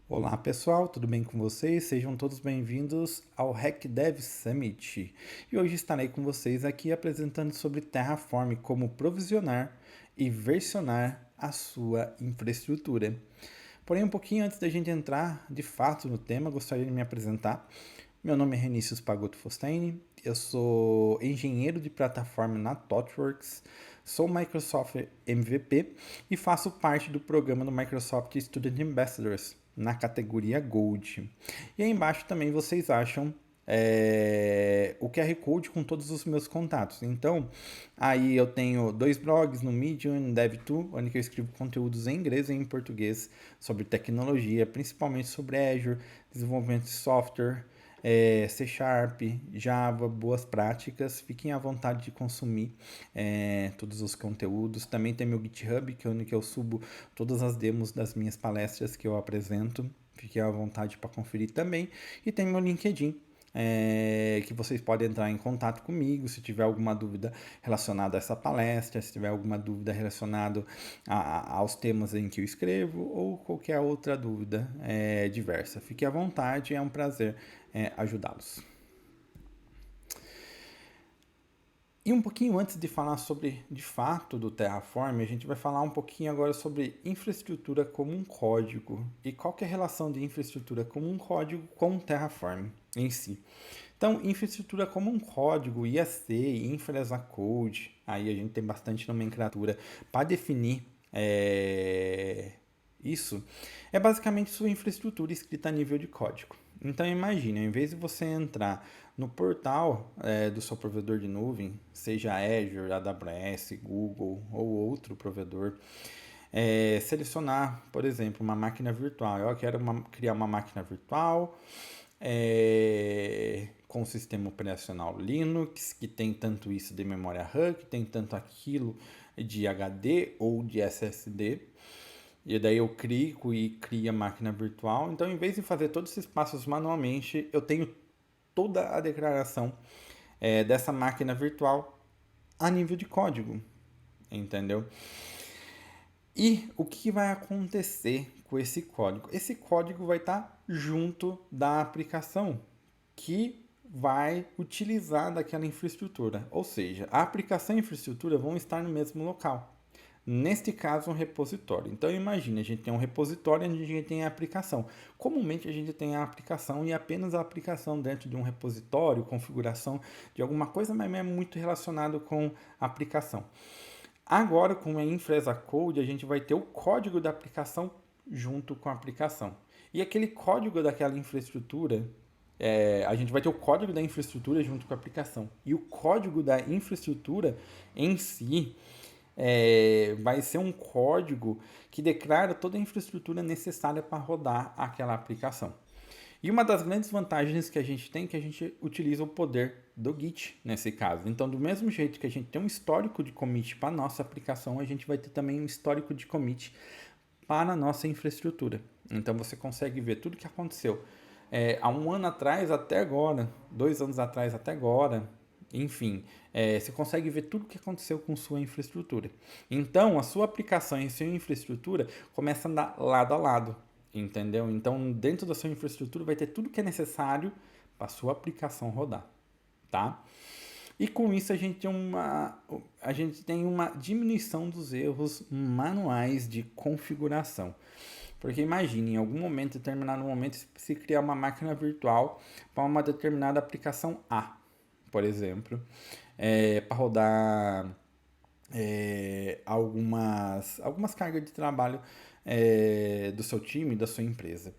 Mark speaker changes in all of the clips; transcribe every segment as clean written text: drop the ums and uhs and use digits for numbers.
Speaker 1: Olá pessoal, tudo bem com vocês? Sejam todos bem-vindos ao Hack Dev Summit. E hoje estarei com vocês aqui apresentando sobre Terraform, como provisionar e versionar a sua infraestrutura. Porém, um pouquinho antes da gente entrar de fato no tema, gostaria de me apresentar. Meu nome é Renícius Pagotto Fostaini, eu sou engenheiro de plataforma na ThoughtWorks, sou Microsoft MVP e faço parte do programa do Microsoft Student Ambassadors na categoria Gold. E aí embaixo também vocês acham o QR Code com todos os meus contatos. Então, aí eu tenho dois blogs no Medium e no Dev2, onde eu escrevo conteúdos em inglês e em português sobre tecnologia, principalmente sobre Azure, desenvolvimento de software, C Sharp, Java, boas práticas. Fiquem à vontade de consumir todos os conteúdos. Também tem meu GitHub, que é onde eu subo todas as demos das minhas palestras que eu apresento. Fiquem à vontade para conferir também. E tem meu LinkedIn, que vocês podem entrar em contato comigo se tiver alguma dúvida relacionada a essa palestra, se tiver alguma dúvida relacionada aos temas em que eu escrevo ou qualquer outra dúvida diversa. Fique à vontade, é um prazer ajudá-los. E um pouquinho antes de falar sobre, de fato, do Terraform, a gente vai falar um pouquinho agora sobre infraestrutura como um código e qual que é a relação de infraestrutura como um código com o Terraform em si. Então, infraestrutura como um código, IAC, Infra as a Code, aí a gente tem bastante nomenclatura para definir isso, é basicamente sua infraestrutura escrita a nível de código. Então imagine, ao invés de você entrar no portal do seu provedor de nuvem, seja Azure, AWS, Google ou outro provedor, selecionar, por exemplo, uma máquina virtual. Eu quero criar uma máquina virtual com o sistema operacional Linux, que tem tanto isso de memória RAM, que tem tanto aquilo de HD ou de SSD. E daí eu clico e crio a máquina virtual. Então, em vez de fazer todos esses passos manualmente, eu tenho toda a declaração dessa máquina virtual a nível de código, entendeu? E o que vai acontecer com esse código? Esse código vai estar junto da aplicação que vai utilizar daquela infraestrutura. Ou seja, a aplicação e a infraestrutura vão estar no mesmo local. Neste caso, um repositório. Então, imagine, a gente tem um repositório onde a gente tem a aplicação. Comumente, a gente tem a aplicação e apenas a aplicação dentro de um repositório, configuração de alguma coisa, mas é muito relacionado com a aplicação. Agora, com a Infra as a Code, a gente vai ter o código da aplicação junto com a aplicação. E aquele código daquela infraestrutura, a gente vai ter o código da infraestrutura junto com a aplicação. E o código da infraestrutura em si vai ser um código que declara toda a infraestrutura necessária para rodar aquela aplicação. E uma das grandes vantagens que a gente tem é que a gente utiliza o poder do Git nesse caso. Então, do mesmo jeito que a gente tem um histórico de commit para a nossa aplicação, a gente vai ter também um histórico de commit para a nossa infraestrutura. Então, você consegue ver tudo o que aconteceu há um ano atrás até agora, 2 anos atrás até agora, enfim, você consegue ver tudo o que aconteceu com sua infraestrutura. Então, a sua aplicação e a sua infraestrutura começam a andar lado a lado, entendeu? Então, dentro da sua infraestrutura vai ter tudo que é necessário para a sua aplicação rodar, tá? E com isso a gente tem uma diminuição dos erros manuais de configuração. Porque imagine, em algum momento, determinado momento, se criar uma máquina virtual para uma determinada aplicação A, por exemplo, para rodar algumas cargas de trabalho do seu time, da sua empresa.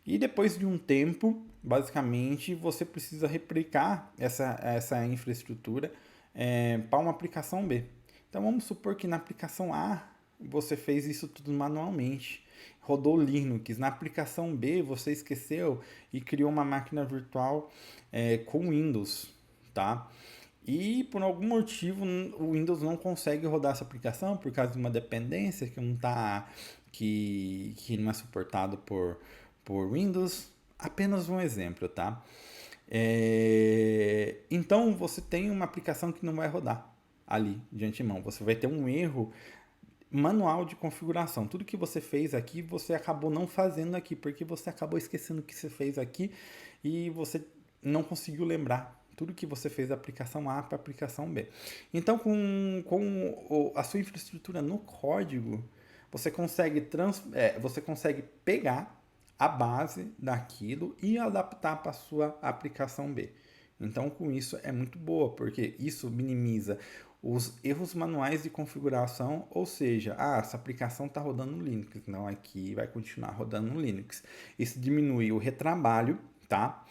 Speaker 1: E depois de um tempo, basicamente, você precisa replicar essa infraestrutura para uma aplicação B. Então vamos supor que na aplicação A você fez isso tudo manualmente, rodou Linux. Na aplicação B você esqueceu e criou uma máquina virtual com Windows, tá? E por algum motivo o Windows não consegue rodar essa aplicação por causa de uma dependência que não tá que não é suportado por Windows. Apenas um exemplo, tá? Então você tem uma aplicação que não vai rodar ali de antemão. Você vai ter um erro manual de configuração. Tudo que você fez aqui, você acabou não fazendo aqui, porque você acabou esquecendo o que você fez aqui e você não conseguiu lembrar tudo que você fez da aplicação A para a aplicação B. Então, com a sua infraestrutura no código, você consegue pegar a base daquilo e adaptar para a sua aplicação B. Então, com isso é muito boa, porque isso minimiza os erros manuais de configuração, ou seja, essa aplicação está rodando no Linux, não, aqui vai continuar rodando no Linux. Isso diminui o retrabalho, tá?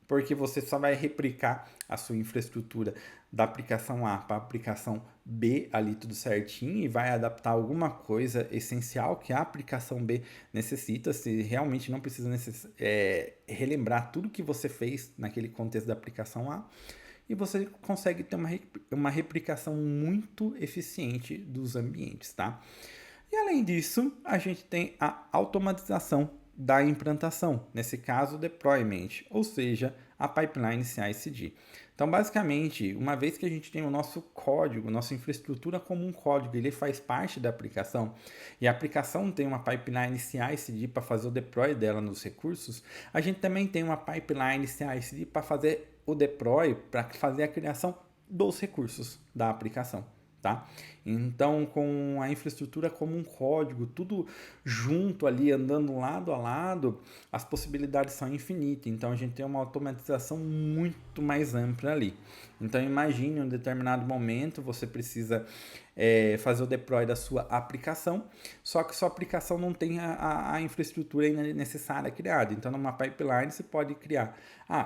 Speaker 1: Porque você só vai replicar a sua infraestrutura da aplicação A para a aplicação B ali tudo certinho e vai adaptar alguma coisa essencial que a aplicação B necessita. Se realmente não precisa relembrar tudo que você fez naquele contexto da aplicação A, e você consegue ter uma replicação muito eficiente dos ambientes, tá? E além disso, a gente tem a automatização da implantação, nesse caso, deployment, ou seja, a pipeline CI/CD. Então, basicamente, uma vez que a gente tem o nosso código, nossa infraestrutura como um código, ele faz parte da aplicação, e a aplicação tem uma pipeline CI/CD para fazer o deploy dela nos recursos, a gente também tem uma pipeline CI/CD para fazer o deploy, para fazer a criação dos recursos da aplicação. Tá? Então, com a infraestrutura como um código, tudo junto ali, andando lado a lado, as possibilidades são infinitas. Então, a gente tem uma automatização muito mais ampla ali. Então, imagine em um determinado momento você precisa fazer o deploy da sua aplicação, só que sua aplicação não tem a infraestrutura necessária criada. Então, numa pipeline, você pode criar,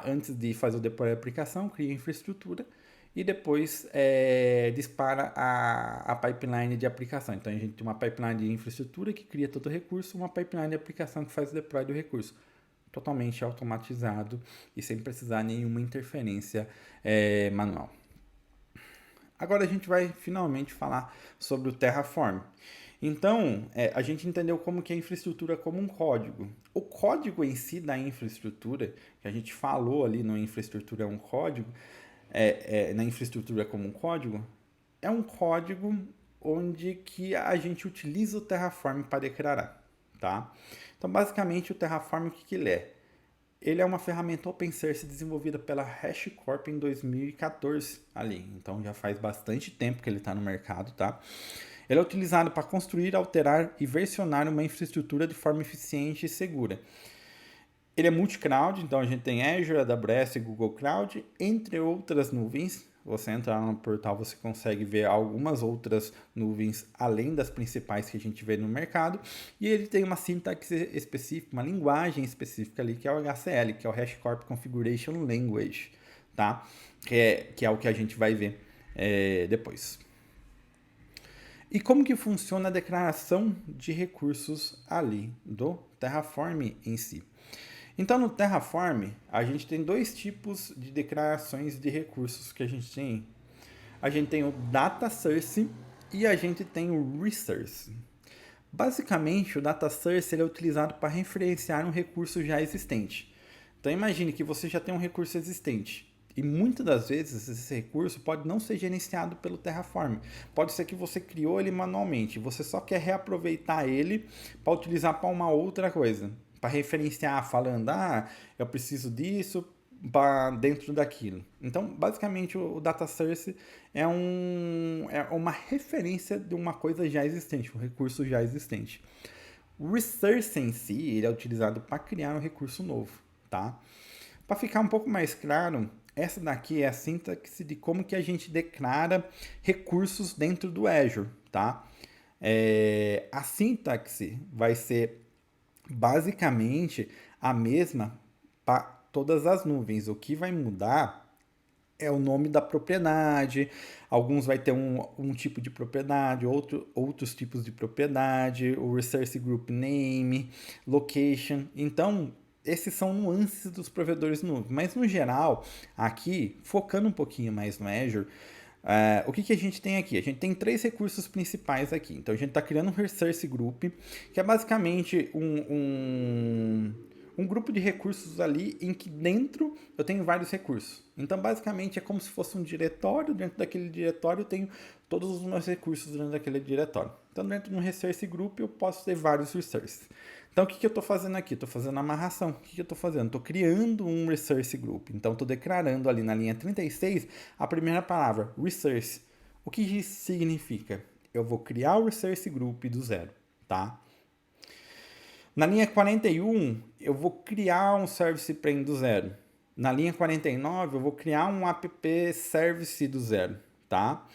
Speaker 1: antes de fazer o deploy da aplicação, cria a infraestrutura, e depois dispara a pipeline de aplicação. Então, a gente tem uma pipeline de infraestrutura que cria todo o recurso, uma pipeline de aplicação que faz o deploy do recurso. Totalmente automatizado e sem precisar nenhuma interferência manual. Agora a gente vai finalmente falar sobre o Terraform. Então, a gente entendeu como que a infraestrutura como um código. O código em si da infraestrutura, que a gente falou ali no infraestrutura é um código, na infraestrutura como um código, é um código onde que a gente utiliza o Terraform para declarar, tá? Então, basicamente, o Terraform, o que ele é? Ele é uma ferramenta open source desenvolvida pela HashiCorp em 2014 ali. Então, já faz bastante tempo que ele está no mercado, tá? Ele é utilizado para construir, alterar e versionar uma infraestrutura de forma eficiente e segura. Ele é multi-cloud, então a gente tem Azure, AWS e Google Cloud, entre outras nuvens. Você entra lá no portal, você consegue ver algumas outras nuvens além das principais que a gente vê no mercado. E ele tem uma sintaxe específica, uma linguagem específica ali, que é o HCL, que é o HashiCorp Configuration Language, tá? Que é o que a gente vai ver depois. E como que funciona a declaração de recursos ali do Terraform em si? Então, no Terraform, a gente tem dois tipos de declarações de recursos que a gente tem. A gente tem o Data Source e a gente tem o Resource. Basicamente, o Data Source ele é utilizado para referenciar um recurso já existente. Então, imagine que você já tem um recurso existente. E muitas das vezes esse recurso pode não ser gerenciado pelo Terraform. Pode ser que você criou ele manualmente. Você só quer reaproveitar ele para utilizar para uma outra coisa. Para referenciar, falando, eu preciso disso para dentro daquilo. Então, basicamente, o Data Source é uma referência de uma coisa já existente, um recurso já existente. O Resource em si, ele é utilizado para criar um recurso novo, tá? Para ficar um pouco mais claro, essa daqui é a sintaxe de como que a gente declara recursos dentro do Azure, tá? A sintaxe vai ser basicamente a mesma para todas as nuvens. O que vai mudar é o nome da propriedade. Alguns vai ter um tipo de propriedade, outros tipos de propriedade, o Resource Group Name, Location. Então, esses são nuances dos provedores nuvem. Mas, no geral, aqui, focando um pouquinho mais no Azure, o que a gente tem aqui? A gente tem 3 recursos principais aqui. Então, a gente está criando um Resource Group, que é basicamente um grupo de recursos ali em que dentro eu tenho vários recursos. Então, basicamente, é como se fosse um diretório. Dentro daquele diretório eu tenho todos os meus recursos dentro daquele diretório. Então, dentro de um resource group eu posso ter vários resources. Então, o que eu estou fazendo aqui? Estou fazendo amarração. O que eu estou fazendo? Estou criando um resource group. Então, estou declarando ali na linha 36 a primeira palavra, resource. O que isso significa? Eu vou criar o resource group do zero, tá? Na linha 41, eu vou criar um service plane do zero. Na linha 49, eu vou criar um app service do zero, tá?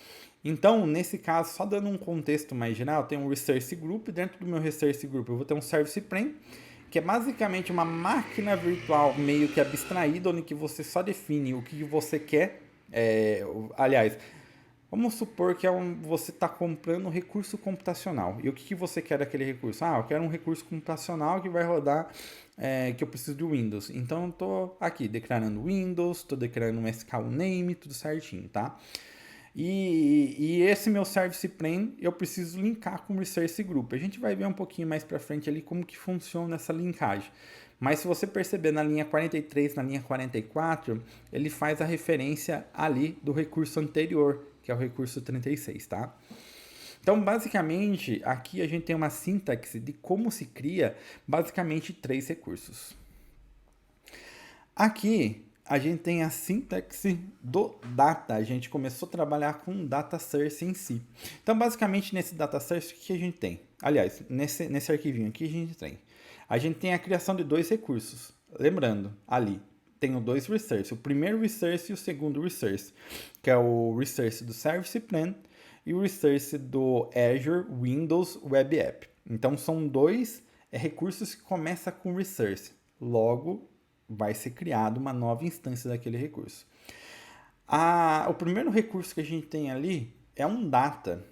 Speaker 1: Então, nesse caso, só dando um contexto mais geral, eu tenho um resource group. Dentro do meu resource group, eu vou ter um service plane, que é basicamente uma máquina virtual meio que abstraída, onde que você só define o que você quer. Aliás, vamos supor que você está comprando um recurso computacional. E o que você quer daquele recurso? Eu quero um recurso computacional que vai rodar, que eu preciso de Windows. Então, eu estou aqui declarando Windows, estou declarando um SKU name, tudo certinho, tá? E esse meu service plane eu preciso linkar com o resource group. A gente vai ver um pouquinho mais para frente ali como que funciona essa linkagem. Mas se você perceber na linha 43, na linha 44, ele faz a referência ali do recurso anterior, que é o recurso 36, tá? Então, basicamente, aqui a gente tem uma sintaxe de como se cria, basicamente, 3 recursos. Aqui, a gente tem a sintaxe do data. A gente começou a trabalhar com data source em si. Então, basicamente, nesse data source, o que a gente tem? Aliás, nesse arquivinho aqui, a gente tem a criação de 2 recursos. Lembrando, ali, tenho 2 resources. O primeiro resource e o segundo resource, que é o resource do Service Plan e o resource do Azure Windows Web App. Então, são 2 recursos que começam com resource. Logo, vai ser criada uma nova instância daquele recurso. O primeiro recurso que a gente tem ali é um data,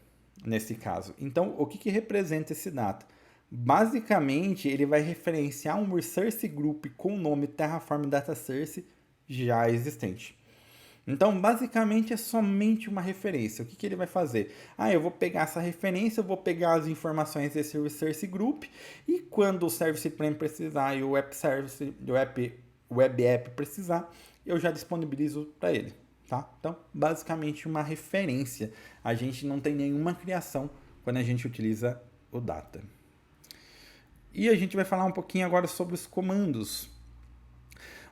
Speaker 1: nesse caso. Então, o que representa esse data? Basicamente, ele vai referenciar um resource group com o nome Terraform Data Source já existente. Então, basicamente, é somente uma referência. O que ele vai fazer? Eu vou pegar essa referência, eu vou pegar as informações desse resource group e quando o Service Plan precisar e o App Service, Web App precisar, eu já disponibilizo para ele. Tá? Então, basicamente, uma referência. A gente não tem nenhuma criação quando a gente utiliza o data. E a gente vai falar um pouquinho agora sobre os comandos.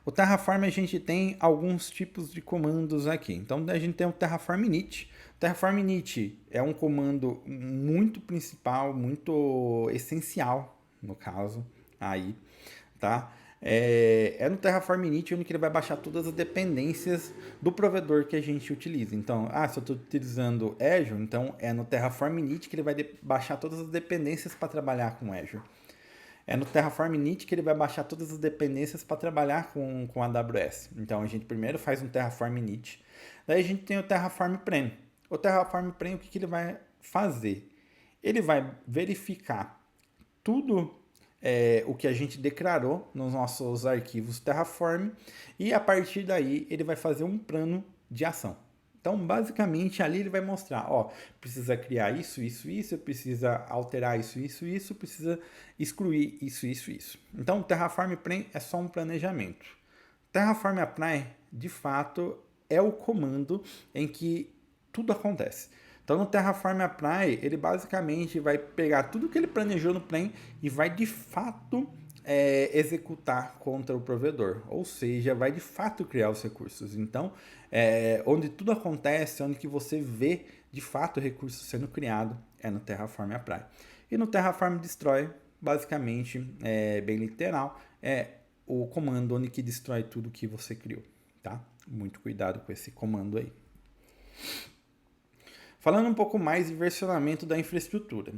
Speaker 1: O Terraform, a gente tem alguns tipos de comandos aqui. Então, a gente tem o Terraform init. O Terraform init é um comando muito principal, muito essencial, no caso, aí, tá? É no Terraform init onde ele vai baixar todas as dependências do provedor que a gente utiliza. Então, se eu estou utilizando Azure, então é no Terraform init que ele vai baixar todas as dependências para trabalhar com Azure. É no Terraform init que ele vai baixar todas as dependências para trabalhar com a AWS. Então, a gente primeiro faz um Terraform init. Daí a gente tem o Terraform Plan. O Terraform Plan, o que ele vai fazer? Ele vai verificar tudo o que a gente declarou nos nossos arquivos Terraform e a partir daí ele vai fazer um plano de ação. Então, basicamente, ali ele vai mostrar, precisa criar isso, precisa alterar isso, precisa excluir isso. Então, o Terraform Plan é só um planejamento. Terraform Apply, de fato, é o comando em que tudo acontece. Então, no Terraform Apply, ele basicamente vai pegar tudo que ele planejou no plan e vai, de fato, executar contra o provedor. Ou seja, vai, de fato, criar os recursos. Então, onde tudo acontece, onde que você vê, de fato, o recurso sendo criado, é no Terraform Apply. E no Terraform Destroy, basicamente, bem literal, é o comando onde que destrói tudo que você criou. Tá? Muito cuidado com esse comando aí. Falando um pouco mais de versionamento da infraestrutura.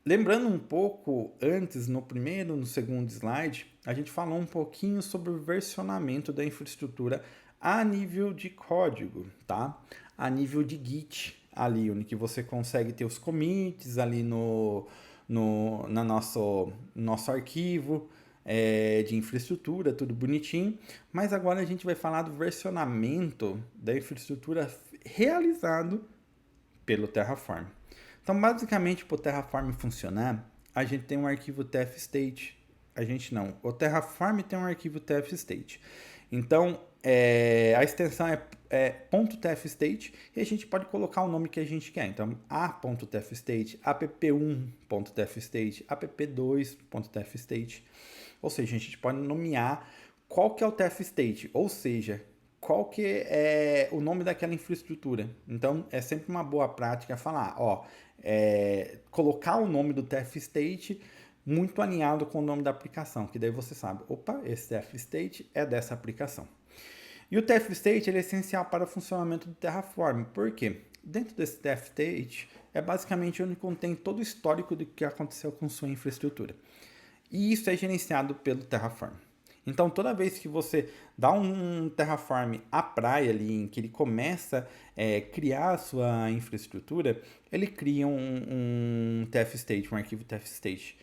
Speaker 1: Lembrando um pouco antes, no primeiro, no segundo slide, a gente falou um pouquinho sobre o versionamento da infraestrutura a nível de código, tá? A nível de Git, ali, onde você consegue ter os commits ali no nosso arquivo de infraestrutura, tudo bonitinho. Mas agora a gente vai falar do versionamento da infraestrutura realizado pelo Terraform. Então, basicamente, para o Terraform funcionar, a gente tem um arquivo tfstate, A gente não. O Terraform tem um arquivo tf-state. Então, a extensão é .tfstate e a gente pode colocar o nome que a gente quer. Então, a.tfstate, app1.tfstate, app2.tfstate. Ou seja, a gente pode nomear qual que é o tfstate, ou seja, qual que é o nome daquela infraestrutura. Então, é sempre uma boa prática falar, colocar o nome do tfstate muito alinhado com o nome da aplicação, que daí você sabe, opa, esse tfstate é dessa aplicação. E o tfstate ele é essencial para o funcionamento do Terraform. Por quê? Dentro desse tfstate é basicamente onde contém todo o histórico do que aconteceu com sua infraestrutura. E isso é gerenciado pelo Terraform. Então, toda vez que você dá um Terraform à praia ali, em que ele começa a criar a sua infraestrutura, ele cria um tfstate, um arquivo tfstate.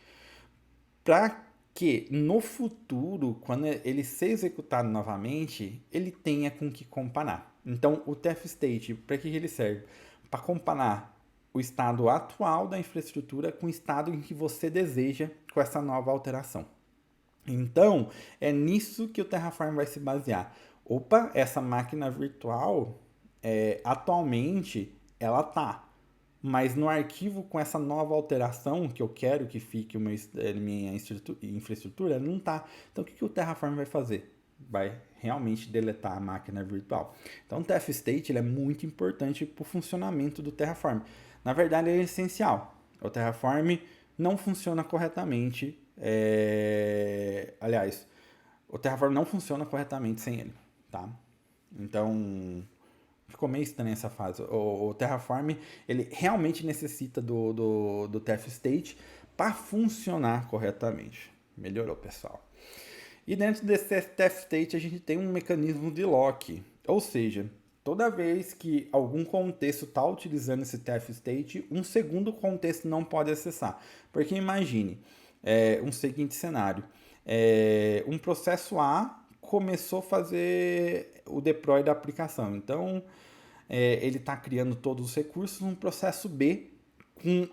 Speaker 1: Para que no futuro, quando ele ser executado novamente, ele tenha com que comparar. Então, o tfstate, para que ele serve? Para comparar o estado atual da infraestrutura com o estado em que você deseja com essa nova alteração. Então, é nisso que o Terraform vai se basear. Opa, essa máquina virtual, atualmente, ela tá. Mas no arquivo com essa nova alteração que eu quero que fique minha infraestrutura, não tá. Então, o que o Terraform vai fazer? Vai realmente deletar a máquina virtual. Então, o tfstate ele é muito importante para o funcionamento do Terraform. Na verdade, ele é essencial. O Terraform não funciona corretamente. Aliás, o Terraform não funciona corretamente sem ele, tá? Então, ficou meio estranha essa fase. O Terraform, ele realmente necessita do tfstate para funcionar corretamente. Melhorou, pessoal. E dentro desse tfstate a gente tem um mecanismo de lock. Ou seja, toda vez que algum contexto está utilizando esse tfstate, um segundo contexto não pode acessar. Porque imagine um seguinte cenário. Um processo A começou a fazer o deploy da aplicação. Então, ele está criando todos os recursos. Um processo B, com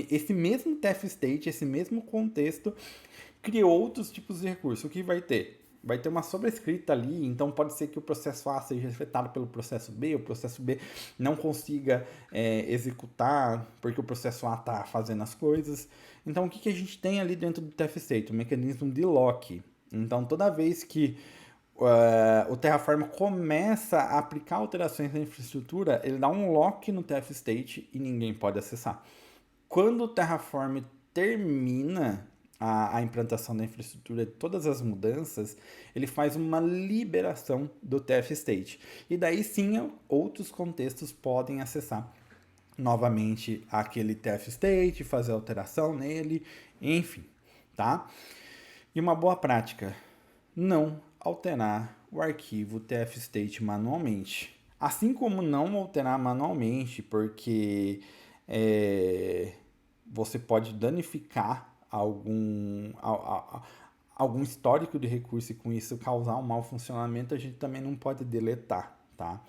Speaker 1: esse mesmo tfstate, esse mesmo contexto, criou outros tipos de recursos. O que vai ter? Vai ter uma sobrescrita ali, então pode ser que o processo A seja afetado pelo processo B, o processo B não consiga executar, porque o processo A está fazendo as coisas. Então, o que a gente tem ali dentro do tfstate? O mecanismo de lock. Então, toda vez que o Terraform começa a aplicar alterações na infraestrutura, ele dá um lock no tfstate e ninguém pode acessar. Quando o Terraform termina a implantação da infraestrutura de todas as mudanças, ele faz uma liberação do tfstate. E daí sim, outros contextos podem acessar novamente aquele tfstate, fazer alteração nele, enfim, tá? E uma boa prática, não alterar o arquivo tfstate manualmente. Assim como não alterar manualmente, porque você pode danificar algum histórico de recurso e com isso causar um mau funcionamento, a gente também não pode deletar, tá?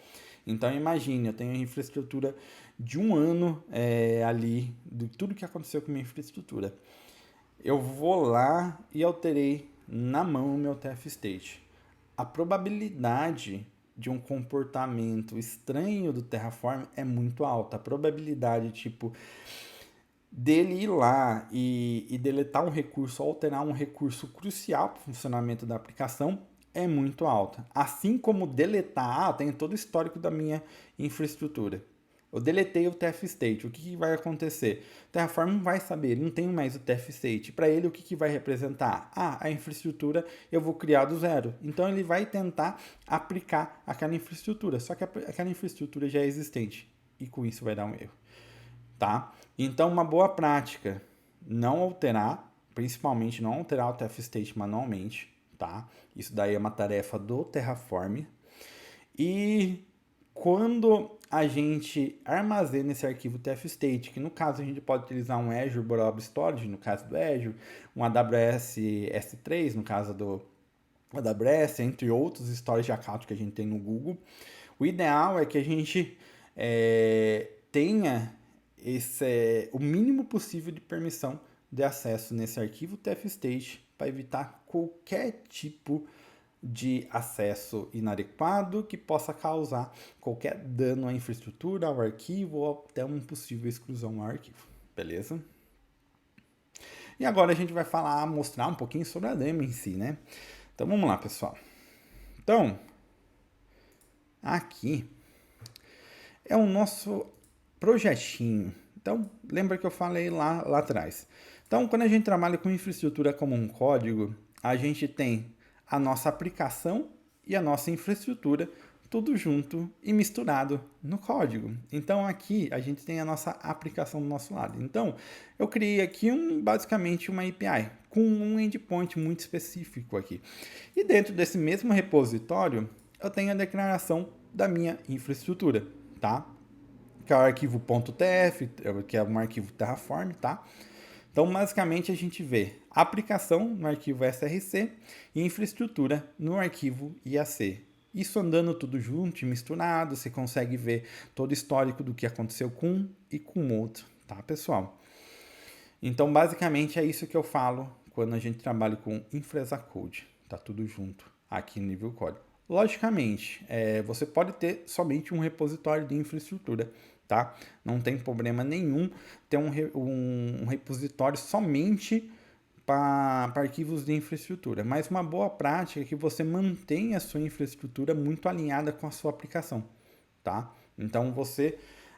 Speaker 1: Então imagine, eu tenho a infraestrutura de um ano ali, de tudo que aconteceu com a minha infraestrutura. Eu vou lá e alterei na mão o meu tfstate. A probabilidade de um comportamento estranho do Terraform é muito alta. A probabilidade, tipo, dele ir lá e deletar um recurso, alterar um recurso crucial para o funcionamento da aplicação é muito alta. Assim como deletar, tem todo o histórico da minha infraestrutura. Eu deletei o tfstate, o que vai acontecer? O Terraform não vai saber, ele não tem mais o tfstate. Para ele, o que vai representar? A infraestrutura eu vou criar do zero. Então, ele vai tentar aplicar aquela infraestrutura, só que aquela infraestrutura já é existente. E com isso vai dar um erro. Tá? Então, uma boa prática, não alterar, principalmente não alterar o tfstate manualmente. Tá? Isso daí é uma tarefa do Terraform. E quando a gente armazena esse arquivo tfstate, que no caso a gente pode utilizar um Azure Blob Storage, no caso do Azure, um AWS S3, no caso do AWS, entre outros storage accounts que a gente tem no Google. O ideal é que a gente tenha o mínimo possível de permissão de acesso nesse arquivo tfstate para evitar qualquer tipo de acesso inadequado que possa causar qualquer dano à infraestrutura, ao arquivo ou até uma possível exclusão ao arquivo, beleza? E agora a gente vai mostrar um pouquinho sobre a demo em si, né? Então vamos lá, pessoal. Então, aqui é o nosso projetinho. Então, lembra que eu falei lá atrás. Então, quando a gente trabalha com infraestrutura como um código, a gente tem a nossa aplicação e a nossa infraestrutura tudo junto e misturado no código. Então, aqui a gente tem a nossa aplicação do nosso lado. Então, eu criei aqui basicamente uma API com um endpoint muito específico aqui. E dentro desse mesmo repositório, eu tenho a declaração da minha infraestrutura, tá? Que é o arquivo .tf, que é um arquivo Terraform, tá? Então, basicamente, a gente vê aplicação no arquivo src e infraestrutura no arquivo IAC. Isso andando tudo junto e misturado, você consegue ver todo o histórico do que aconteceu com um e com o outro, tá, pessoal? Então, basicamente, é isso que eu falo quando a gente trabalha com Infra as Code. Tá tudo junto aqui no nível código. Logicamente, você pode ter somente um repositório de infraestrutura, tá? Não tem problema nenhum ter um repositório somente para arquivos de infraestrutura, mas uma boa prática é que você mantenha a sua infraestrutura muito alinhada com a sua aplicação, tá? Então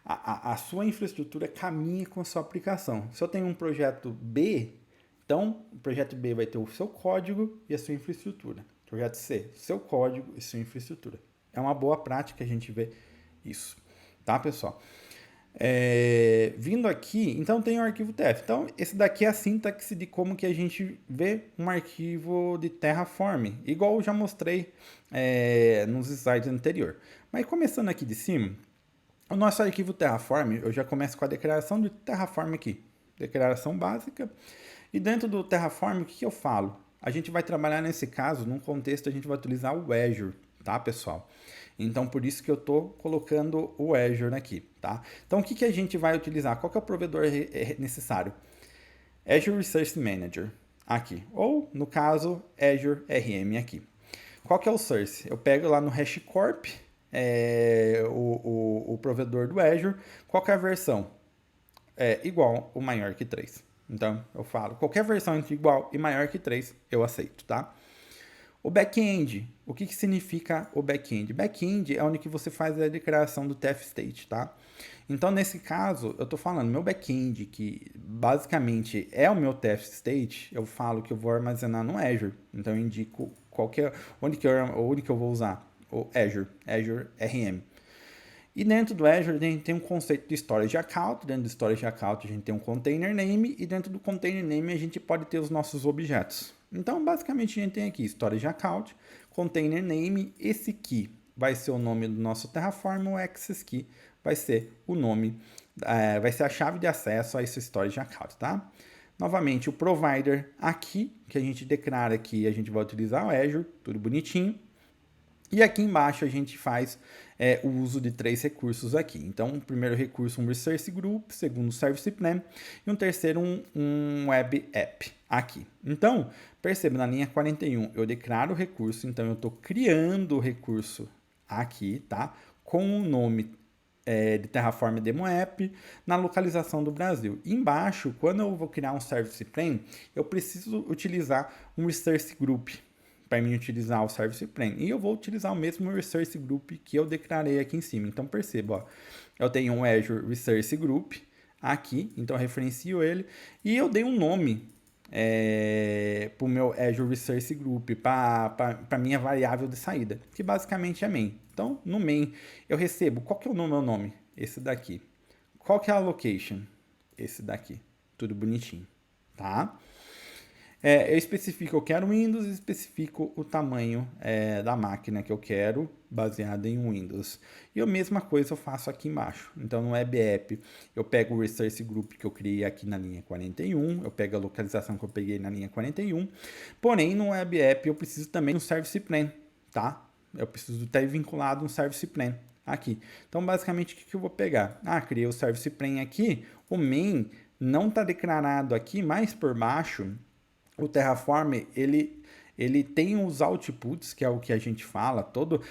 Speaker 1: a sua infraestrutura caminha com a sua aplicação. Se eu tenho um projeto B, então o projeto B vai ter o seu código e a sua infraestrutura. Projeto C, seu código e sua infraestrutura. É uma boa prática a gente ver isso, tá, pessoal? Vindo aqui, então tem o arquivo TF. Então, esse daqui é a sintaxe de como que a gente vê um arquivo de Terraform, igual eu já mostrei nos slides anteriores. Mas começando aqui de cima, o nosso arquivo Terraform, eu já começo com a declaração de Terraform aqui. Declaração básica. E dentro do Terraform, o que eu falo? A gente vai trabalhar nesse caso, num contexto, a gente vai utilizar o Azure, tá, pessoal? Então, por isso que eu estou colocando o Azure aqui, tá? Então, o que a gente vai utilizar? Qual que é o provedor necessário? Azure Resource Manager, aqui. Ou, no caso, Azure RM aqui. Qual que é o source? Eu pego lá no HashiCorp, o provedor do Azure. Qual que é a versão? Igual ou maior que 3. Então, eu falo, qualquer versão entre igual e maior que 3, eu aceito, tá? O back-end, o que significa o back-end? Back-end é onde que você faz a declaração do tf-state, tá? Então, nesse caso, eu estou falando, meu back-end, que basicamente é o meu tf-state, eu falo que eu vou armazenar no Azure. Então, eu indico onde que eu vou usar? O Azure RM. E dentro do Azure, a gente tem um conceito de storage account. Dentro do storage account, a gente tem um container name. E dentro do container name, a gente pode ter os nossos objetos. Então, basicamente, a gente tem aqui storage account, container name. Esse key vai ser o nome do nosso Terraform. O access key vai ser o nome, vai ser a chave de acesso a esse storage account, tá? Novamente, o provider aqui, que a gente declara que a gente vai utilizar o Azure, tudo bonitinho. E aqui embaixo a gente faz o uso de 3 recursos aqui. Então, o primeiro recurso um Resource Group, segundo Service Plan e um terceiro um Web App aqui. Então, perceba, na linha 41 eu declaro o recurso, então eu estou criando o recurso aqui, tá? Com o nome de Terraform Demo App na localização do Brasil. E embaixo, quando eu vou criar um Service Plan, eu preciso utilizar um Resource Group para mim utilizar o Service Plan. E eu vou utilizar o mesmo Resource Group que eu declarei aqui em cima. Então, perceba, ó, eu tenho um Azure Resource Group aqui, então eu referencio ele. E eu dei um nome para o meu Azure Resource Group, para a minha variável de saída, que basicamente é main. Então, no main, eu recebo, qual que é o meu nome? Esse daqui. Qual que é a location? Esse daqui. Tudo bonitinho, tá? Eu especifico, eu quero Windows, especifico o tamanho da máquina que eu quero, baseado em Windows. E a mesma coisa eu faço aqui embaixo. Então, no Web App, eu pego o Resource Group que eu criei aqui na linha 41, eu pego a localização que eu peguei na linha 41. Porém, no Web App, eu preciso também do Service Plan, tá? Eu preciso estar vinculado um Service Plan aqui. Então, basicamente, o que eu vou pegar? Criei o Service Plan aqui, o main não está declarado aqui, mas por baixo, o Terraform, ele tem os outputs, que é o que a gente fala, todo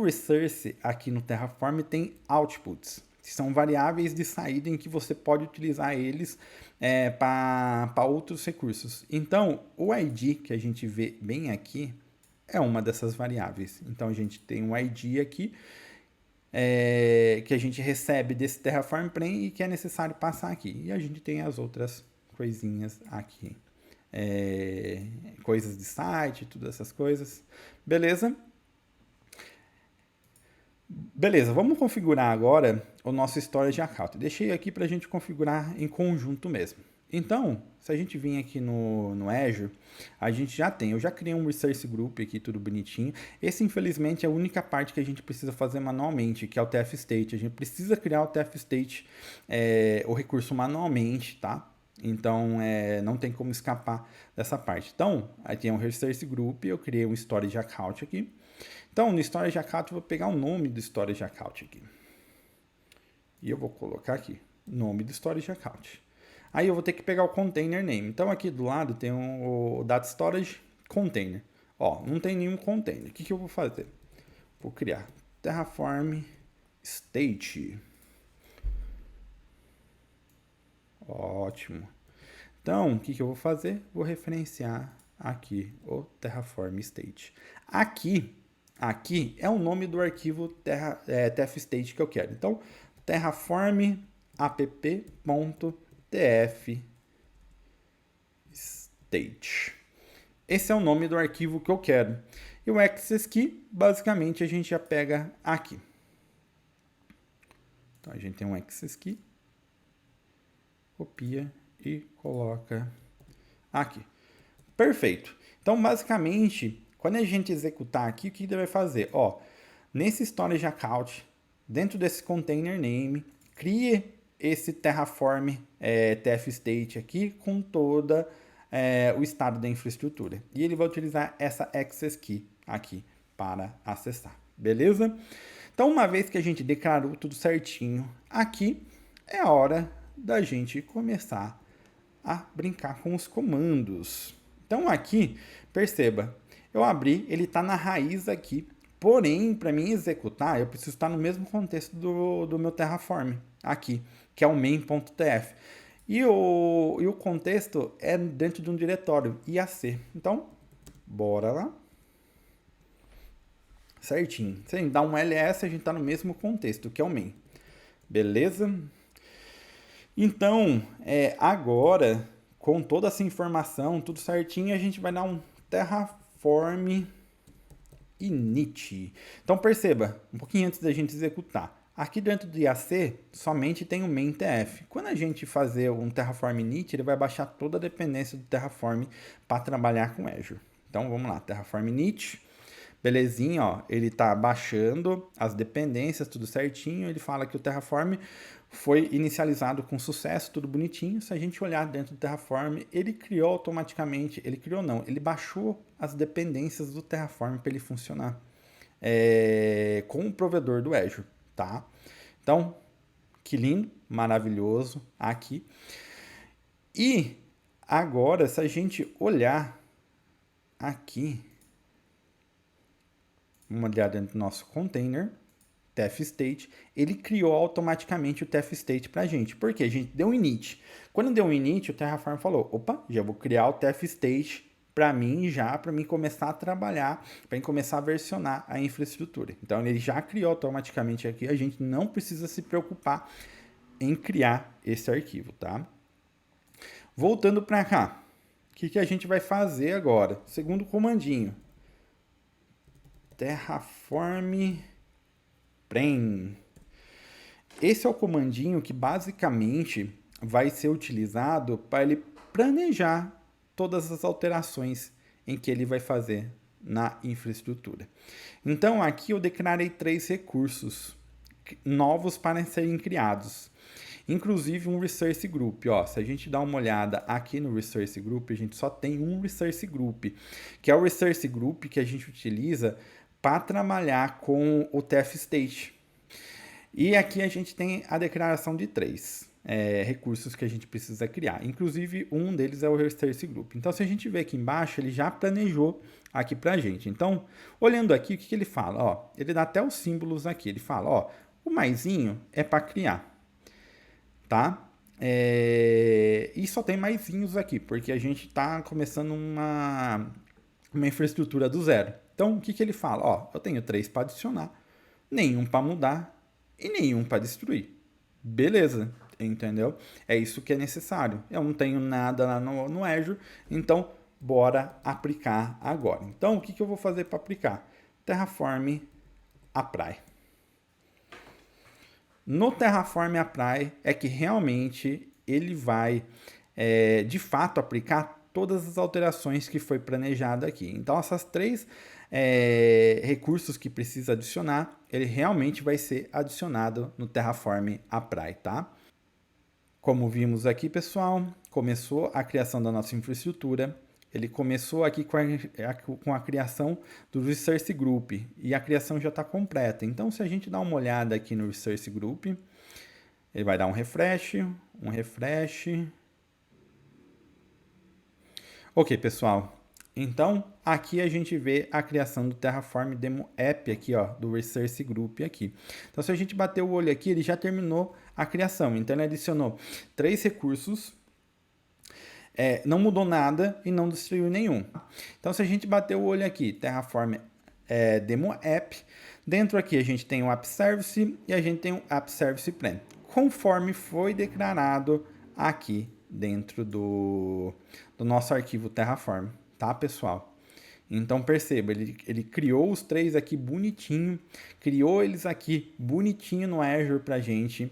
Speaker 1: resource aqui no Terraform tem outputs, que são variáveis de saída em que você pode utilizar eles para outros recursos. Então, o ID que a gente vê bem aqui é uma dessas variáveis. Então, a gente tem um ID aqui, que a gente recebe desse Terraform Plane e que é necessário passar aqui. E a gente tem as outras coisinhas aqui. Coisas de site, todas essas coisas. Beleza? Beleza, vamos configurar agora o nosso Storage Account. Deixei aqui para a gente configurar em conjunto mesmo. Então, se a gente vir aqui no Azure, a gente já tem, eu já criei um Resource Group aqui, tudo bonitinho. Esse, infelizmente, é a única parte que a gente precisa fazer manualmente, que é o TF State. A gente precisa criar o TF State, o recurso manualmente, tá? Então, não tem como escapar dessa parte. Então, aí tem um Resource Group, eu criei um Storage Account aqui. Então, no Storage Account, eu vou pegar o nome do Storage Account aqui. E eu vou colocar aqui, nome do Storage Account. Aí eu vou ter que pegar o Container Name. Então, aqui do lado tem o Data Storage Container. Ó, não tem nenhum container. O que eu vou fazer? Vou criar Terraform State. Ótimo. Então, o que eu vou fazer? Vou referenciar aqui o Terraform State. Aqui é o nome do arquivo TF-State que eu quero. Então, terraform app.tf-state. Esse é o nome do arquivo que eu quero. E o access key, basicamente, a gente já pega aqui. Então, a gente tem um access key. Copia e coloca aqui. Perfeito. Então, basicamente, quando a gente executar aqui, o que ele vai fazer? Ó, nesse Storage Account, dentro desse Container Name, crie esse Terraform TF-State aqui com toda o estado da infraestrutura. E ele vai utilizar essa Access Key aqui para acessar. Beleza? Então, uma vez que a gente declarou tudo certinho, aqui é a hora da gente começar a brincar com os comandos. Então, aqui, perceba, eu abri, ele está na raiz aqui, porém, para mim executar, eu preciso estar no mesmo contexto do meu Terraform, aqui, que é o main.tf. E o contexto é dentro de um diretório, IAC. Então, bora lá. Certinho. Se a gente dá um ls, a gente está no mesmo contexto, que é o main. Beleza? Então, agora, com toda essa informação, tudo certinho, a gente vai dar um Terraform init. Então, perceba, um pouquinho antes da gente executar. Aqui dentro do IAC, somente tem o main.tf. Quando a gente fazer um Terraform init, ele vai baixar toda a dependência do Terraform para trabalhar com Azure. Então, vamos lá, Terraform init. Belezinha, ó, ele está baixando as dependências, tudo certinho. Ele fala que o Terraform foi inicializado com sucesso, tudo bonitinho. Se a gente olhar dentro do Terraform, ele criou automaticamente, ele baixou as dependências do Terraform para ele funcionar com o provedor do Azure, tá? Então, que lindo, maravilhoso aqui. E agora, se a gente olhar aqui, vamos olhar dentro do nosso container, TF-State, ele criou automaticamente o TF-State para a gente. Por quê? A gente deu um init. Quando deu um init, o Terraform falou, opa, já vou criar o TF-State para mim começar a trabalhar, para mim começar a versionar a infraestrutura. Então, ele já criou automaticamente aqui, a gente não precisa se preocupar em criar esse arquivo, tá? Voltando para cá, o que a gente vai fazer agora? Segundo comandinho, Terraform Plane. Esse é o comandinho que basicamente vai ser utilizado para ele planejar todas as alterações em que ele vai fazer na infraestrutura. Então aqui eu declarei 3 recursos novos para serem criados. Inclusive um Resource Group. Ó, se a gente dá uma olhada aqui no Resource Group, a gente só tem um Resource Group, que é o Resource Group que a gente utiliza para trabalhar com o TF-State. E aqui a gente tem a declaração de 3. recursos que a gente precisa criar. Inclusive, um deles é o Resource Group. Então, se a gente ver aqui embaixo, ele já planejou aqui para a gente. Então, olhando aqui, o que ele fala? Ó, ele dá até os símbolos aqui. Ele fala, ó, o maisinho é para criar, tá? E só tem maisinhos aqui, porque a gente está começando uma infraestrutura do zero. Então, o que ele fala? Ó, eu tenho 3 para adicionar, nenhum para mudar e nenhum para destruir. Beleza, entendeu? É isso que é necessário. Eu não tenho nada lá no Azure, então bora aplicar agora. Então, o que eu vou fazer para aplicar? Terraform Apply. No Terraform Apply é que realmente ele vai, de fato, aplicar todas as alterações que foi planejado aqui. Então, essas 3 recursos que precisa adicionar, ele realmente vai ser adicionado no Terraform Apply, tá? Como vimos aqui, pessoal, começou a criação da nossa infraestrutura. Ele começou aqui com a criação do Resource Group e a criação já está completa. Então, se a gente dá uma olhada aqui no Resource Group, ele vai dar um refresh. Ok, pessoal. Então, aqui a gente vê a criação do Terraform Demo App aqui, ó, do Resource Group aqui. Então, se a gente bater o olho aqui, ele já terminou a criação. Então, ele adicionou 3 recursos, não mudou nada e não destruiu nenhum. Então, se a gente bater o olho aqui, Terraform Demo App, dentro aqui a gente tem o App Service e a gente tem o App Service Plan, conforme foi declarado aqui dentro do nosso arquivo Terraform, tá, pessoal? Então perceba, ele criou os 3 aqui bonitinho, criou eles aqui bonitinho no Azure pra gente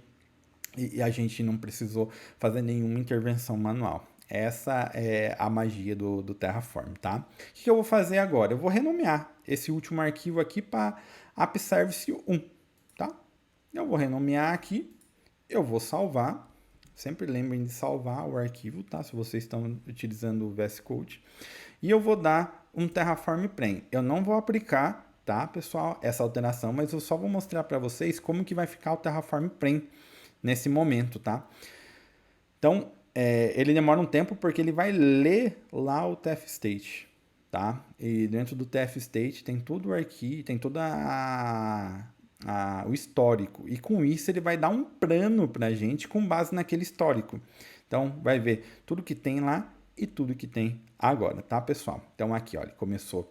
Speaker 1: e a gente não precisou fazer nenhuma intervenção manual. Essa é a magia do Terraform, tá? O que eu vou fazer agora? Eu vou renomear esse último arquivo aqui para App Service 1, tá? Eu vou renomear aqui, eu vou salvar. Sempre lembrem de salvar o arquivo, tá? Se vocês estão utilizando o VS Code. E eu vou dar um Terraform Plan. Eu não vou aplicar, tá, pessoal, essa alteração, mas eu só vou mostrar para vocês como que vai ficar o Terraform Plan nesse momento, tá? Então, ele demora um tempo porque ele vai ler lá o TF State, tá? E dentro do TF State tem todo o arquivo, tem toda o histórico. E com isso ele vai dar um plano para a gente com base naquele histórico. Então, vai ver tudo que tem lá e tudo que tem agora, tá, pessoal? Então, aqui, ó, ele começou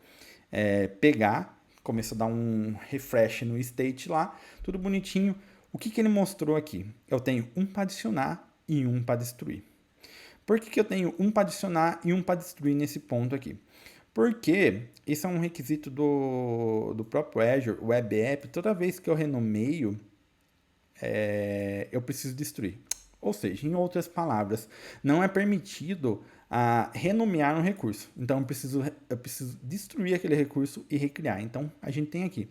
Speaker 1: começou a dar um refresh no state lá, tudo bonitinho. O que ele mostrou aqui? Eu tenho um para adicionar e um para destruir. Por que eu tenho um para adicionar e um para destruir nesse ponto aqui? Porque isso é um requisito do próprio Azure Web App. Toda vez que eu renomeio, eu preciso destruir. Ou seja, em outras palavras, não é permitido renomear um recurso. Então, eu preciso destruir aquele recurso e recriar. Então, a gente tem aqui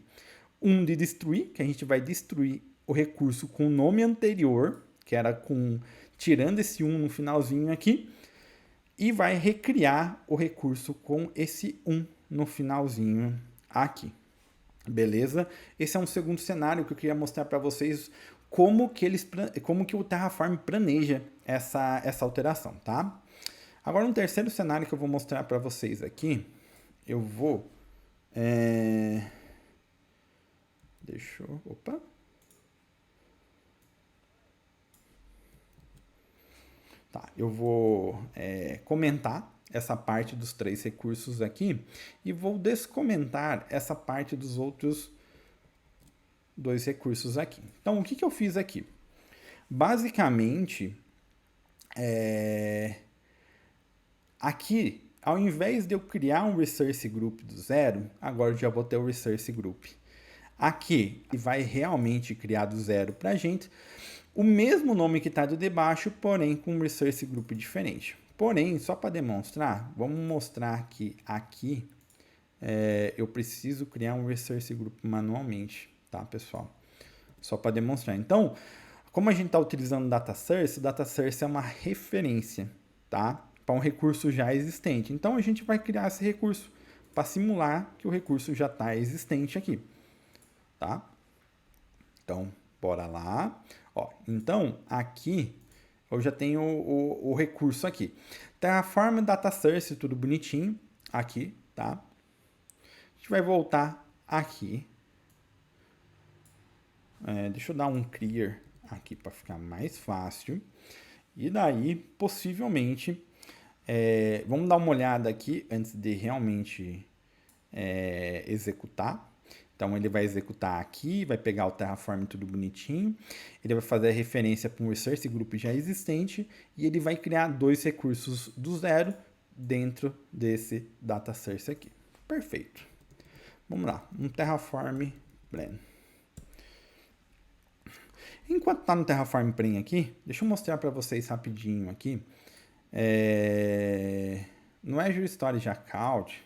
Speaker 1: um de destruir, que a gente vai destruir o recurso com o nome anterior, que era tirando esse 1 no finalzinho aqui, e vai recriar o recurso com esse 1 no finalzinho aqui. Beleza? Esse é um segundo cenário que eu queria mostrar para vocês como que o Terraform planeja essa alteração, tá? Agora, um terceiro cenário que eu vou mostrar para vocês aqui, eu vou... Opa! Tá, eu vou comentar essa parte dos 3 recursos aqui e vou descomentar essa parte dos outros 2 recursos aqui. Então, o que eu fiz aqui? Basicamente, aqui, ao invés de eu criar um Resource Group do zero, agora eu já vou ter o Resource Group. Aqui, ele vai realmente criar do zero para a gente o mesmo nome que está do debaixo, porém com um Resource Group diferente. Porém, só para demonstrar, vamos mostrar que aqui eu preciso criar um Resource Group manualmente, tá, pessoal? Só para demonstrar. Então, como a gente está utilizando o Data Source, o Data Source é uma referência, tá? Para um recurso já existente. Então, a gente vai criar esse recurso para simular que o recurso já está existente aqui, tá? Então, bora lá. Ó, então, aqui eu já tenho o recurso aqui. Terraform, Data Source, tudo bonitinho aqui, tá? A gente vai voltar aqui. Deixa eu dar um clear aqui para ficar mais fácil. E daí, possivelmente, vamos dar uma olhada aqui antes de realmente executar. Então, ele vai executar aqui, vai pegar o Terraform tudo bonitinho, ele vai fazer a referência para um Resource Group já existente e ele vai criar 2 recursos do zero dentro desse Data Source aqui. Perfeito. Vamos lá, um Terraform Plan. Enquanto está no Terraform Plan aqui, deixa eu mostrar para vocês rapidinho aqui. No Azure Storage Account,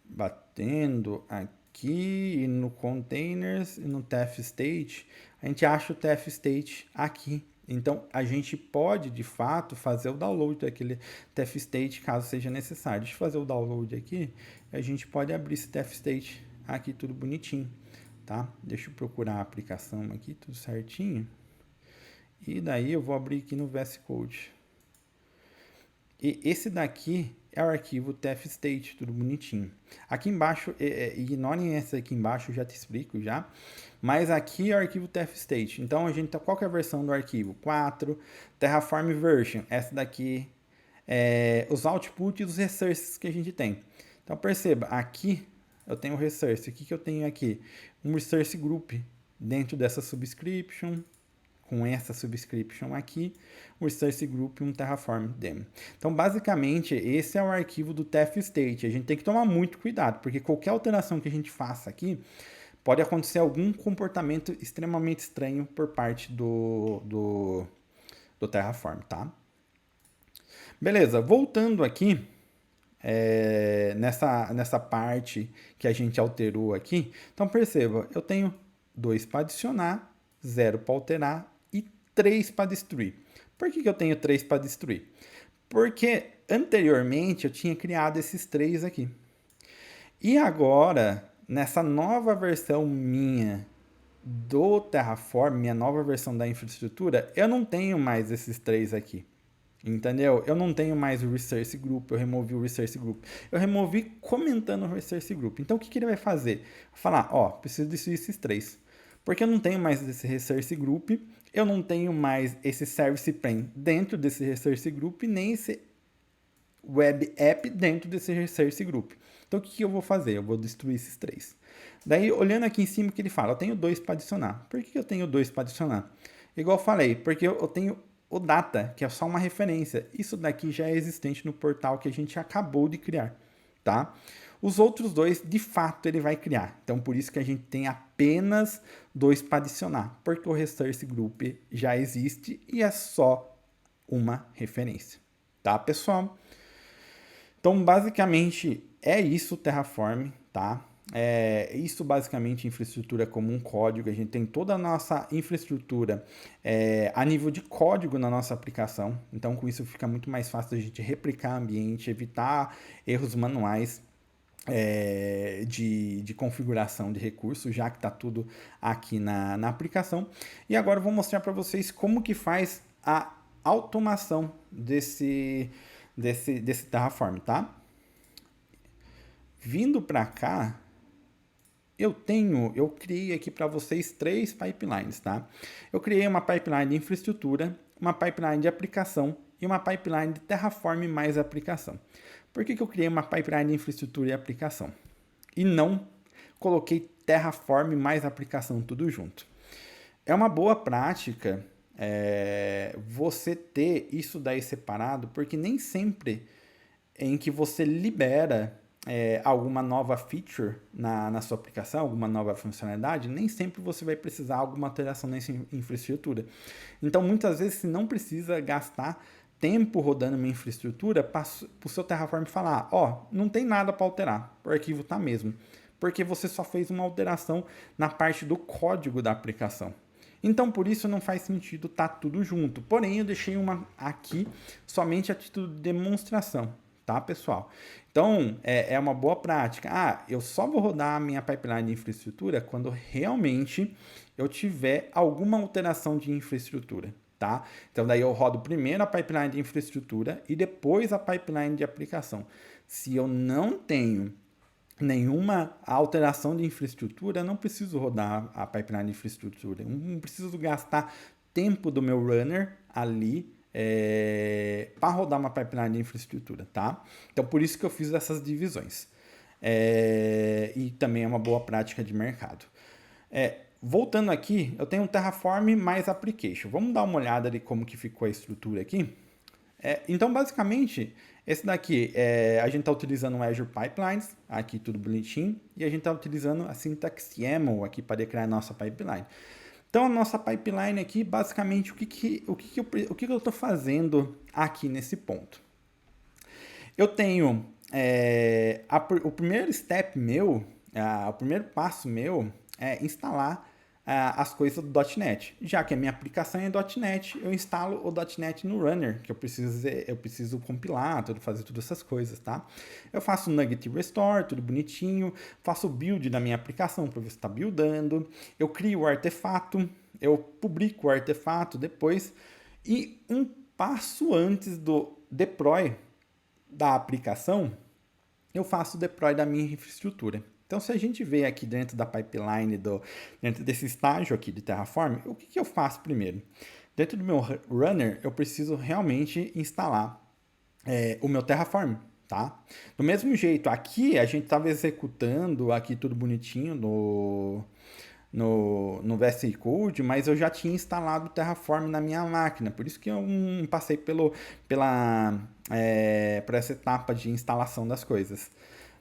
Speaker 1: batendo aqui no Containers e no TF State, a gente acha o TF State aqui. Então, a gente pode, de fato, fazer o download daquele TF State, caso seja necessário. Deixa eu fazer o download aqui, a gente pode abrir esse TF State aqui, tudo bonitinho, tá? Deixa eu procurar a aplicação aqui, tudo certinho. E daí eu vou abrir aqui no VS Code. E esse daqui é o arquivo tfstate, tudo bonitinho. Aqui embaixo, ignorem essa aqui embaixo, eu já te explico já. Mas aqui é o arquivo tfstate. Então, a gente tá, qual que é a versão do arquivo? 4, Terraform Version. Essa daqui é os outputs e os resources que a gente tem. Então, perceba, aqui eu tenho o resource. O que eu tenho aqui? Um resource group dentro dessa subscription, com essa subscription aqui, o Resource Group e um Terraform Demo. Então, basicamente, esse é o arquivo do tfstate. A gente tem que tomar muito cuidado, porque qualquer alteração que a gente faça aqui, pode acontecer algum comportamento extremamente estranho por parte do Terraform, tá? Beleza, voltando aqui, nessa parte que a gente alterou aqui, então perceba, eu tenho 2 para adicionar, 0 para alterar, 3 para destruir. Por que eu tenho 3 para destruir? Porque anteriormente eu tinha criado esses 3 aqui. E agora, nessa nova versão minha do Terraform, minha nova versão da infraestrutura, eu não tenho mais esses 3 aqui. Entendeu? Eu não tenho mais o Resource Group, eu removi o Resource Group. Eu removi comentando o Resource Group. Então, o que ele vai fazer? Vai falar, preciso destruir esses 3. Porque eu não tenho mais esse Resource Group, eu não tenho mais esse Service Plan dentro desse Resource Group, nem esse Web App dentro desse Resource Group. Então, o que eu vou fazer? Eu vou destruir esses 3. Daí, olhando aqui em cima, que ele fala, eu tenho 2 para adicionar. Por que eu tenho 2 para adicionar? Igual eu falei, porque eu tenho o data, que é só uma referência. Isso daqui já é existente no portal que a gente acabou de criar, tá? Os outros 2, de fato, ele vai criar. Então, por isso que a gente tem apenas 2 para adicionar, porque o Resource Group já existe e é só uma referência. Tá, pessoal? Então, basicamente, é isso o Terraform, tá? Isso basicamente infraestrutura como um código. A gente tem toda a nossa infraestrutura a nível de código na nossa aplicação. Então, com isso fica muito mais fácil a gente replicar ambiente, evitar erros manuais de configuração de recursos, já que está tudo aqui na aplicação. E agora eu vou mostrar para vocês como que faz a automação desse Terraform, tá? Vindo para cá, eu criei aqui para vocês 3 pipelines, tá? Eu criei uma pipeline de infraestrutura, uma pipeline de aplicação e uma pipeline de Terraform mais aplicação. Por que eu criei uma pipeline de infraestrutura e aplicação? E não coloquei Terraform mais aplicação tudo junto. É uma boa prática você ter isso daí separado, porque nem sempre em que você libera alguma nova feature na sua aplicação, alguma nova funcionalidade, nem sempre você vai precisar de alguma alteração nessa infraestrutura. Então, muitas vezes, você não precisa gastar tempo rodando uma infraestrutura para o seu Terraform falar, não tem nada para alterar, o arquivo está mesmo, porque você só fez uma alteração na parte do código da aplicação. Então, por isso não faz sentido estar tudo junto. Porém, eu deixei uma aqui somente a título de demonstração, tá, pessoal? Então, é uma boa prática. Eu só vou rodar a minha pipeline de infraestrutura quando realmente eu tiver alguma alteração de infraestrutura, tá? Então, daí eu rodo primeiro a pipeline de infraestrutura e depois a pipeline de aplicação. Se eu não tenho nenhuma alteração de infraestrutura, eu não preciso rodar a pipeline de infraestrutura. Eu não preciso gastar tempo do meu runner ali para rodar uma pipeline de infraestrutura, tá? Então, por isso que eu fiz essas divisões. E também é uma boa prática de mercado. Voltando aqui, eu tenho um Terraform mais Application. Vamos dar uma olhada de como que ficou a estrutura aqui. Então, basicamente, esse daqui, a gente está utilizando o Azure Pipelines, aqui tudo bonitinho, e a gente está utilizando a Syntax YAML aqui para criar a nossa pipeline. Então, a nossa pipeline aqui, basicamente, o que eu estou fazendo aqui nesse ponto? Eu tenho o primeiro step meu, o primeiro passo meu é instalar as coisas do .NET. Já que a minha aplicação é .NET, eu instalo o .NET no Runner, que eu preciso compilar, fazer todas essas coisas, tá? Eu faço o Nugget Restore, tudo bonitinho, faço o build da minha aplicação para ver se está buildando, eu crio o artefato, eu publico o artefato depois, e um passo antes do deploy da aplicação, eu faço o deploy da minha infraestrutura. Então, se a gente vê aqui dentro da pipeline, dentro desse estágio aqui de Terraform, o que eu faço primeiro? Dentro do meu runner, eu preciso realmente instalar o meu Terraform, tá? Do mesmo jeito, aqui a gente estava executando aqui tudo bonitinho no VS Code, mas eu já tinha instalado o Terraform na minha máquina, por isso que eu passei por essa etapa de instalação das coisas.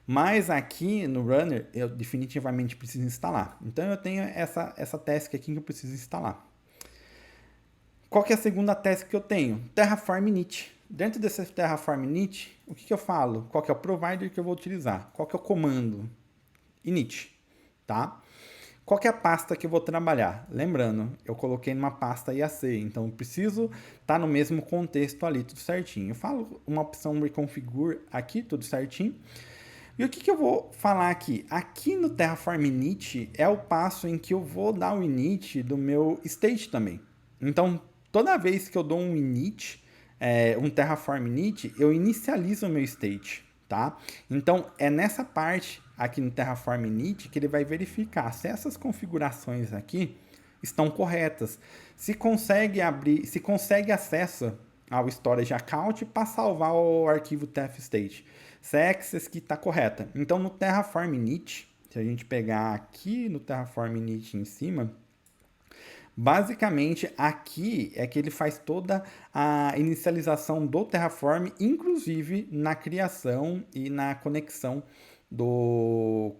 Speaker 1: Mas aqui no Runner, eu definitivamente preciso instalar. Então, eu tenho essa task aqui que eu preciso instalar. Qual que é a segunda task que eu tenho? Terraform init. Dentro desse Terraform init, o que eu falo? Qual que é o provider que eu vou utilizar? Qual que é o comando? Init, tá? Qual que é a pasta que eu vou trabalhar? Lembrando, eu coloquei numa pasta IAC, então eu preciso estar no mesmo contexto ali, tudo certinho. Eu falo uma opção reconfigure aqui, tudo certinho. E o que eu vou falar aqui? Aqui no Terraform init é o passo em que eu vou dar o init do meu state também. Então, toda vez que eu dou um init, um Terraform init, eu inicializo o meu state, tá? Então, é nessa parte aqui no Terraform init que ele vai verificar se essas configurações aqui estão corretas. Se consegue abrir, se consegue acesso ao storage account para salvar o arquivo tf-state. Se a access que está correta. Então, no Terraform init, se a gente pegar aqui no Terraform init em cima, basicamente aqui é que ele faz toda a inicialização do Terraform, inclusive na criação e na conexão com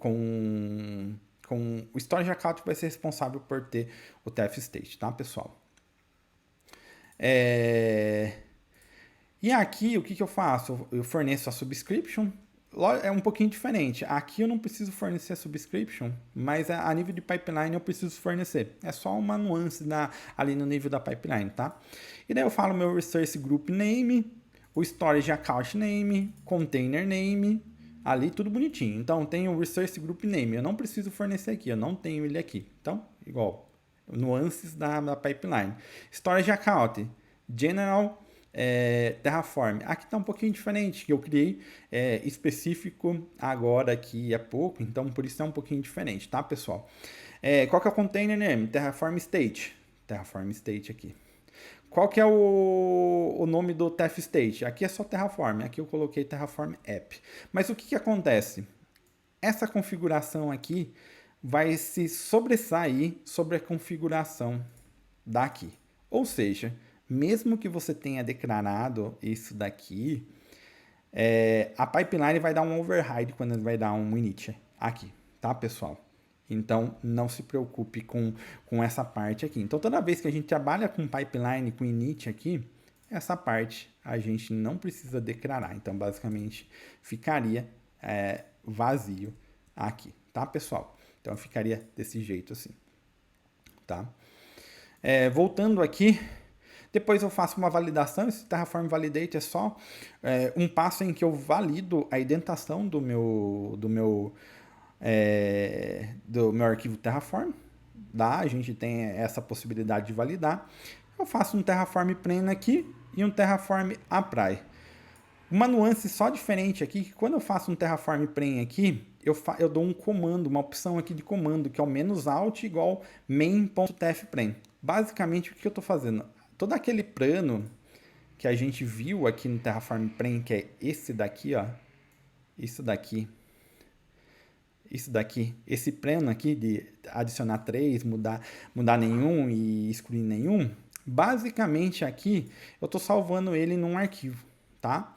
Speaker 1: o storage account, que vai ser responsável por ter o tf-state, tá, pessoal? E aqui, o que eu faço? Eu forneço a subscription. É um pouquinho diferente. Aqui eu não preciso fornecer a subscription, mas a nível de pipeline eu preciso fornecer. É só uma nuance ali no nível da pipeline, tá? E daí eu falo meu resource group name, o storage account name, container name, ali tudo bonitinho. Então tem o resource group name. Eu não preciso fornecer aqui, eu não tenho ele aqui. Então, igual, nuances da pipeline. Storage account, general, Terraform. Aqui está um pouquinho diferente, que eu criei específico agora aqui há pouco, então por isso é um pouquinho diferente, tá, pessoal? Qual que é o container name? Terraform state. Terraform state aqui. Qual que é o nome do tf-state? Aqui é só Terraform, aqui eu coloquei Terraform app. Mas o que acontece? Essa configuração aqui vai se sobressair sobre a configuração daqui. Ou seja, mesmo que você tenha declarado isso daqui, a pipeline vai dar um override quando ele vai dar um init aqui, tá, pessoal? Então, não se preocupe com essa parte aqui. Então, toda vez que a gente trabalha com pipeline, com init aqui, essa parte a gente não precisa declarar. Então, basicamente, ficaria vazio aqui, tá, pessoal? Então, ficaria desse jeito assim, tá? Voltando aqui, depois eu faço uma validação. Esse Terraform Validate é só um passo em que eu valido a indentação do meu arquivo Terraform. A gente tem essa possibilidade de validar. eu faço um Terraform Plane aqui e um Terraform Apply. Uma nuance só diferente aqui, que quando eu faço um Terraform Plane aqui, eu dou um comando, uma opção aqui de comando, que é o -alt igual main.tfplane. Basicamente, o que eu estou fazendo? Todo aquele plano que a gente viu aqui no Terraform Plane, que é esse daqui, ó. Isso daqui. Esse plano aqui de adicionar 3, mudar nenhum e excluir nenhum, basicamente aqui eu estou salvando ele num arquivo, tá?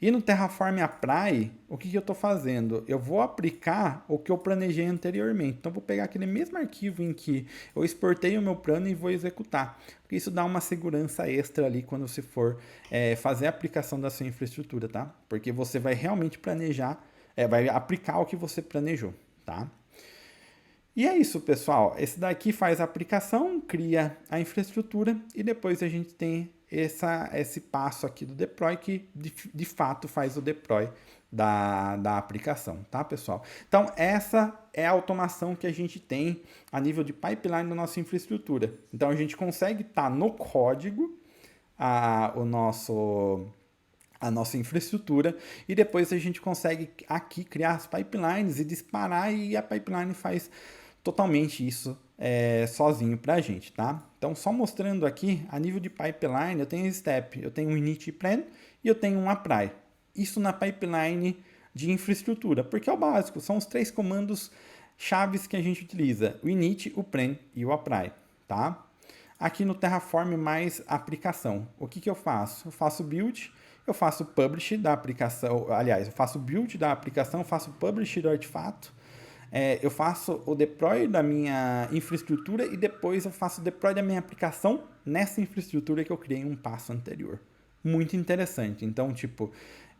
Speaker 1: E no Terraform Apply, o que eu estou fazendo? Eu vou aplicar o que eu planejei anteriormente. Então, eu vou pegar aquele mesmo arquivo em que eu exportei o meu plano e vou executar. Porque isso dá uma segurança extra ali quando você for fazer a aplicação da sua infraestrutura, tá? Porque você vai realmente planejar, vai aplicar o que você planejou, tá? E é isso, pessoal. Esse daqui faz a aplicação, cria a infraestrutura e depois a gente tem esse passo aqui do deploy que de fato faz o deploy da aplicação, tá, pessoal? Então, essa é a automação que a gente tem a nível de pipeline da nossa infraestrutura. Então, a gente consegue estar no código a nossa infraestrutura e depois a gente consegue aqui criar as pipelines e disparar e a pipeline faz totalmente isso sozinho para a gente, tá? Então, só mostrando aqui, a nível de pipeline, eu tenho step, eu tenho um init plan e eu tenho um apply. Isso na pipeline de infraestrutura, porque é o básico, são os 3 comandos chaves que a gente utiliza, o init, o plan e o apply, tá? Aqui no Terraform mais aplicação, o que eu faço? Eu faço build, eu faço publish da aplicação, aliás, eu faço build da aplicação, faço publish do artefato, eu faço o deploy da minha infraestrutura e depois eu faço o deploy da minha aplicação nessa infraestrutura que eu criei um passo anterior. Muito interessante. Então, tipo,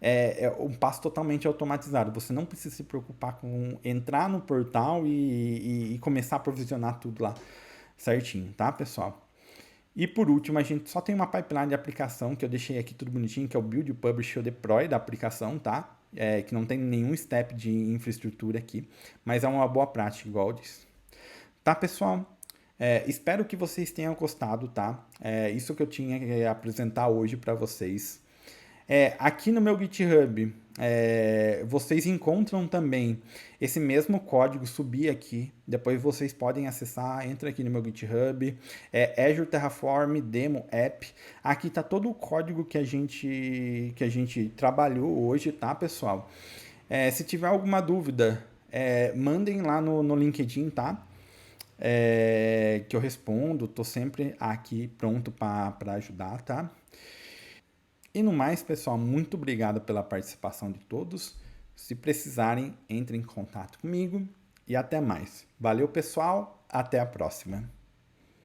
Speaker 1: é um passo totalmente automatizado. Você não precisa se preocupar com entrar no portal e começar a provisionar tudo lá certinho, tá, pessoal? E por último, a gente só tem uma pipeline de aplicação que eu deixei aqui tudo bonitinho, que é o build, o publish e o deploy da aplicação, tá? Que não tem nenhum step de infraestrutura aqui, mas é uma boa prática, igual eu disse. Tá, pessoal? Espero que vocês tenham gostado, tá? Isso que eu tinha que apresentar hoje para vocês. Aqui no meu GitHub, vocês encontram também esse mesmo código, subir aqui, depois vocês podem acessar, entra aqui no meu GitHub, Azure Terraform Demo App, aqui está todo o código que a gente trabalhou hoje, tá, pessoal? Se tiver alguma dúvida, mandem lá no LinkedIn, tá? Que eu respondo, tô sempre aqui pronto para ajudar, tá? E no mais, pessoal, muito obrigado pela participação de todos. Se precisarem, entrem em contato comigo e até mais. Valeu, pessoal. Até a próxima.